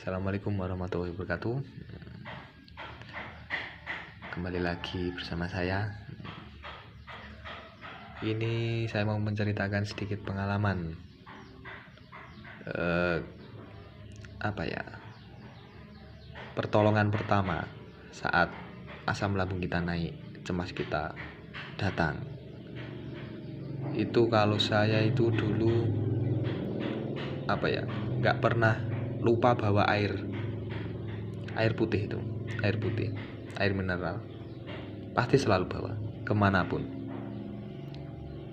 Assalamualaikum warahmatullahi wabarakatuh. Kembali lagi bersama saya. Ini saya mau menceritakan sedikit pengalaman pertolongan pertama saat asam lambung kita naik, cemas kita datang. Itu kalau saya itu dulu nggak pernah lupa bawa air putih, air mineral, pasti selalu bawa kemanapun.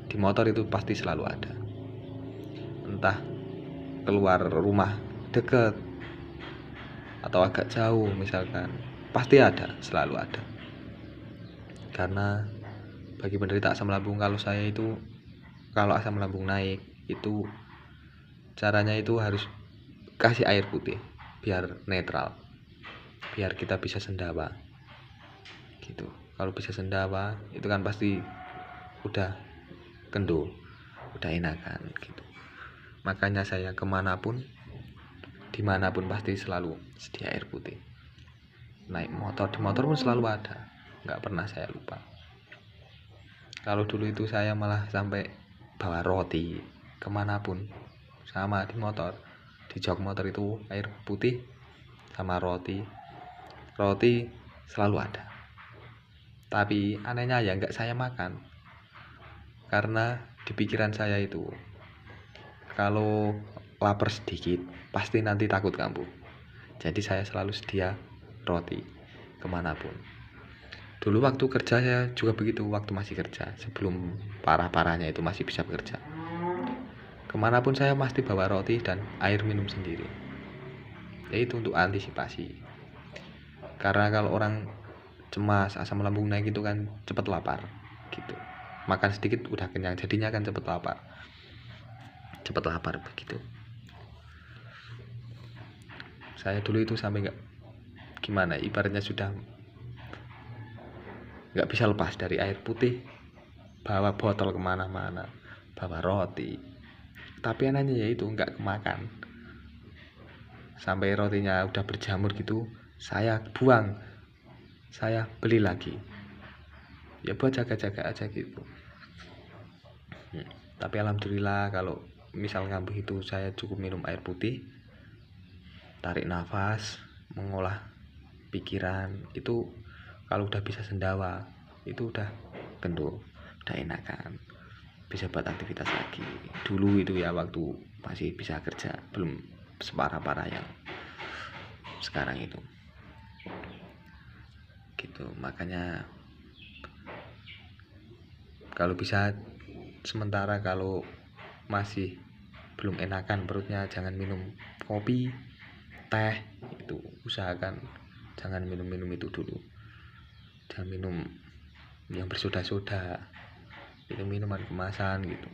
Di motor itu pasti selalu ada, entah keluar rumah deket atau agak jauh misalkan, pasti ada, selalu ada. Karena bagi penderita asam lambung, kalau asam lambung naik itu caranya itu harus kasih air putih biar netral, biar kita bisa sendawa gitu. Kalau bisa sendawa itu kan pasti udah kendo, udah enakan gitu. Makanya saya kemanapun, dimanapun pasti selalu sedia air putih. Naik motor, di motor pun selalu ada, nggak pernah saya lupa. Kalau dulu itu saya malah sampai bawa roti kemanapun, sama di motor, di jok motor itu air putih sama roti selalu ada. Tapi anehnya ya nggak saya makan, karena di pikiran saya itu kalau lapar sedikit pasti nanti takut kambuh. Jadi saya selalu sedia roti kemanapun. Dulu waktu kerja saya juga begitu, waktu masih kerja, sebelum parah-parahnya itu masih bisa bekerja, kemanapun saya pasti bawa roti dan air minum sendiri. Yaitu untuk antisipasi, karena kalau orang cemas asam lambung naik itu kan cepet lapar gitu, makan sedikit udah kenyang, jadinya kan cepet lapar begitu. Saya dulu itu sampai ibaratnya sudah nggak bisa lepas dari air putih, bawa botol kemana-mana, bawa roti. Tapi anehnya yaitu nggak kemakan, sampai rotinya udah berjamur gitu saya buang, saya beli lagi ya buat jaga-jaga aja gitu. Tapi alhamdulillah kalau misal ngambuh itu saya cukup minum air putih, tarik nafas, mengolah pikiran. Itu kalau udah bisa sendawa itu udah kendo, udah enakan, bisa buat aktivitas lagi. Dulu itu ya waktu masih bisa kerja, belum separah-parah yang sekarang itu gitu. Makanya kalau bisa sementara kalau masih belum enakan perutnya, jangan minum kopi, teh, itu usahakan jangan minum itu dulu. Jangan minum yang bersoda-soda, itu minuman kemasan gitu.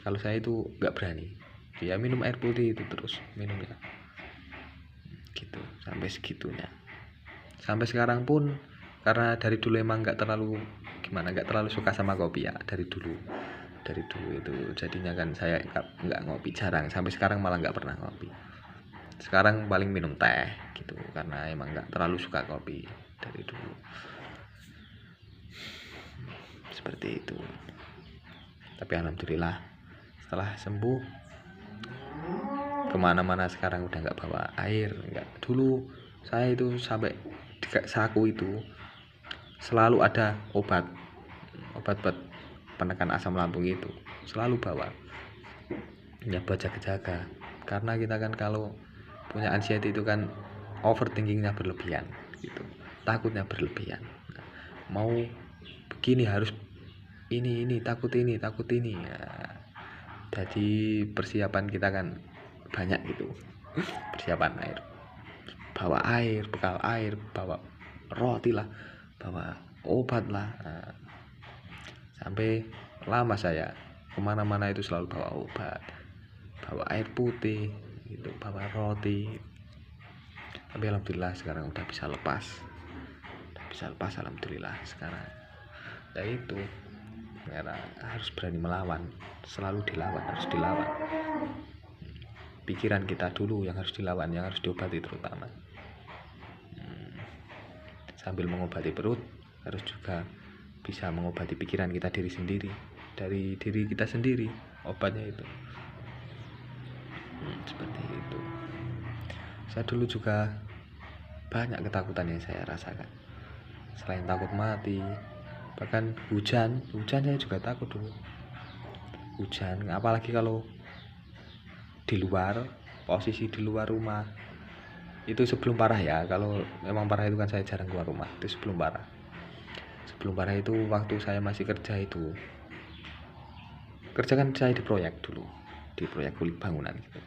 Kalau saya itu nggak berani, ya minum air putih itu terus minumnya gitu, sampai segitunya. Sampai sekarang pun, karena dari dulu emang nggak terlalu suka sama kopi ya, dari dulu itu jadinya kan saya nggak ngopi, jarang. Sampai sekarang malah nggak pernah ngopi. Sekarang paling minum teh gitu, karena emang nggak terlalu suka kopi dari dulu. Seperti itu. Tapi alhamdulillah setelah sembuh, kemana-mana sekarang udah nggak bawa air. Nggak, dulu saya itu sampai di saku itu selalu ada obat buat penekan asam lambung, itu selalu bawa ya buat jaga-jaga. Karena kita kan kalau punya anxiety itu kan overthinkingnya berlebihan gitu, takutnya berlebihan. Mau begini harus ini takut ini ya. Jadi persiapan kita kan banyak gitu, persiapan air, bawa air, bekal air, bawa roti lah, bawa obat lah. Sampai lama saya kemana-mana itu selalu bawa obat, bawa air putih gitu, bawa roti. Tapi alhamdulillah sekarang udah bisa lepas alhamdulillah sekarang. Ya itu, karena harus berani melawan, harus dilawan. pikiran kita dulu yang harus dilawan, yang harus diobati terutama. Sambil mengobati perut harus juga bisa mengobati pikiran kita dari diri kita sendiri, obatnya itu. Seperti itu. Saya dulu juga banyak ketakutan yang saya rasakan. Selain takut mati, bahkan hujan saya juga takut dulu. Hujan, apalagi kalau di luar, posisi di luar rumah. Itu sebelum parah ya. Kalau memang parah itu kan saya jarang keluar rumah. Itu sebelum parah. Sebelum parah itu waktu saya masih kerja itu. Kerja kan saya di proyek dulu, di proyek kulit bangunan gitu.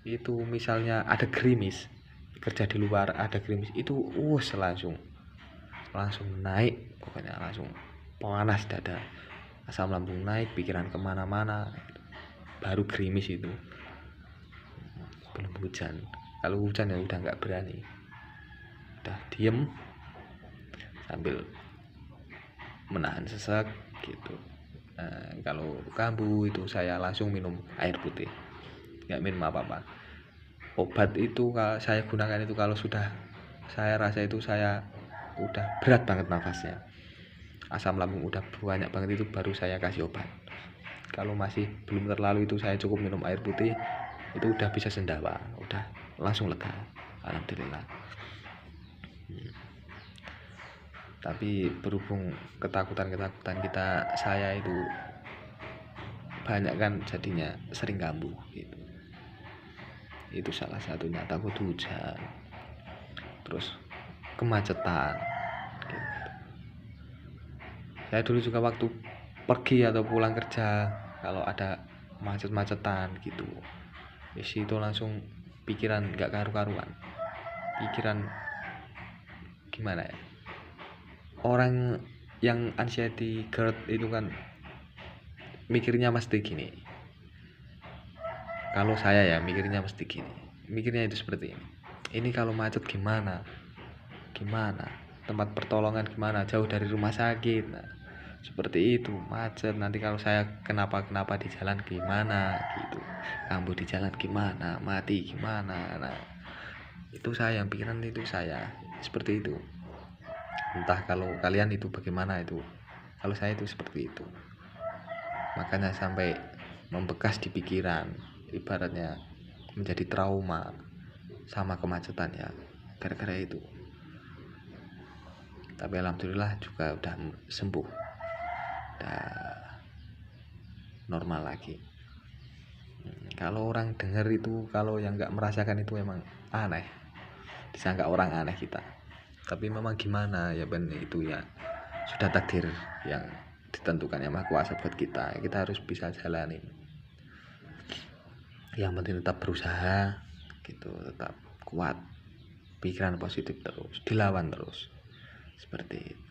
Itu misalnya ada gerimis, kerja di luar ada gerimis itu langsung naik, pokoknya langsung panas dada, asam lambung naik, pikiran kemana-mana. Baru gerimis itu, belum hujan. Kalau hujan ya udah nggak berani, udah diem sambil menahan sesak gitu. Kalau kambuh itu saya langsung minum air putih, nggak minum apa-apa. Obat itu kalau saya gunakan itu kalau sudah saya rasa itu saya udah berat banget nafasnya, asam lambung udah banyak banget, itu baru saya kasih obat. Kalau masih belum terlalu itu saya cukup minum air putih, itu udah bisa sendawa, udah langsung lega, alhamdulillah. Tapi berhubung ketakutan saya itu banyak kan, jadinya sering kambuh gitu. Itu salah satunya, takut hujan, terus kemacetan gitu. Saya dulu juga waktu pergi atau pulang kerja, kalau ada macet-macetan gitu, itu langsung pikiran gak karu-karuan. Pikiran gimana ya, orang yang anxiety GERD itu kan mikirnya mesti gini. Kalau saya ya mikirnya itu seperti ini kalau macet gimana, tempat pertolongan gimana, jauh dari rumah sakit. Nah, seperti itu, macet, nanti kalau saya kenapa di jalan gimana gitu, kambuh di jalan gimana, mati gimana. Nah, itu saya yang pikiran itu saya seperti itu. Entah kalau kalian itu bagaimana itu, kalau saya itu seperti itu. Makanya sampai membekas di pikiran, ibaratnya menjadi trauma sama kemacetan ya, gara-gara itu. Tapi alhamdulillah juga udah sembuh, udah normal lagi. Kalau orang dengar itu, kalau yang nggak merasakan itu emang aneh, disangka orang aneh kita. Tapi memang gimana ya, ben itu ya sudah takdir yang ditentukan yang Maha Kuasa buat kita harus bisa jalanin. Yang penting tetap berusaha gitu, tetap kuat, pikiran positif terus, dilawan terus, seperti itu.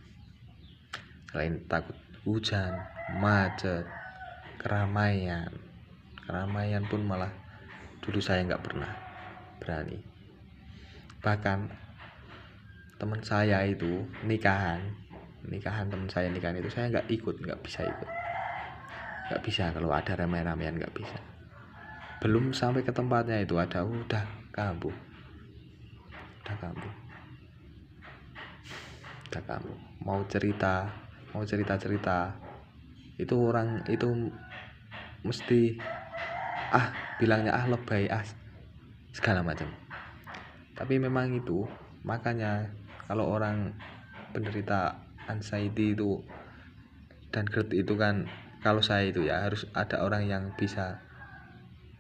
Selain takut hujan, macet, keramaian pun malah dulu saya nggak pernah berani. Bahkan teman saya itu nikahan teman saya nikahan itu saya nggak bisa kalau ada ramai-ramaian, nggak bisa. Belum sampai ke tempatnya itu udah kambuh. Mau cerita itu orang itu mesti bilangnya lebay segala macam. Tapi memang itu, makanya kalau orang penderita anxiety itu dan GERD itu kan, kalau saya itu ya harus ada orang yang bisa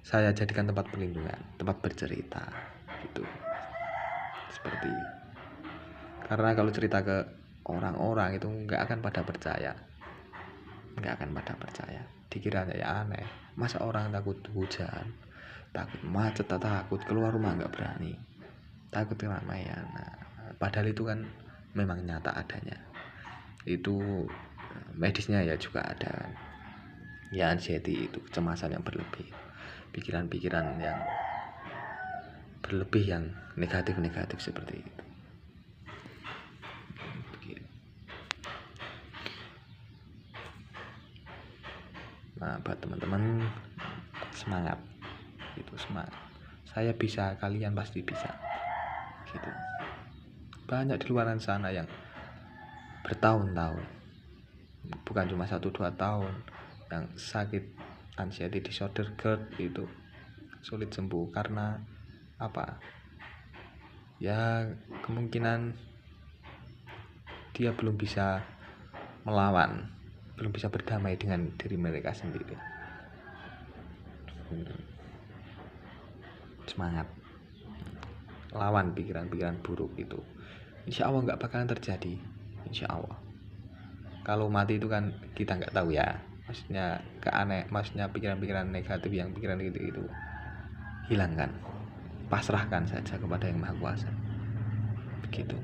saya jadikan tempat perlindungan, tempat bercerita gitu, seperti itu. Karena kalau cerita ke orang-orang itu nggak akan pada percaya, dikiranya ya aneh. Masa orang takut hujan, takut macet, takut keluar rumah nggak berani, takut keramaian. Nah, padahal itu kan memang nyata adanya. Itu medisnya ya juga ada. Ya anxiety itu kecemasan yang berlebih, pikiran-pikiran yang berlebih, yang negatif seperti itu. Nah, buat teman-teman semangat, Gitu, semangat. Saya bisa, kalian pasti bisa. Gitu. Banyak di luar sana yang bertahun-tahun, bukan cuma 1-2 tahun, yang sakit anxiety disorder GERD itu sulit sembuh karena apa? Ya kemungkinan dia belum bisa melawan, belum bisa berdamai dengan diri mereka sendiri. Semangat, lawan pikiran-pikiran buruk itu. Insya Allah nggak bakalan terjadi, insya Allah. Kalau mati itu kan kita nggak tahu ya, maksudnya pikiran-pikiran negatif, yang pikiran itu hilangkan, pasrahkan saja kepada yang maha kuasa. Begitu.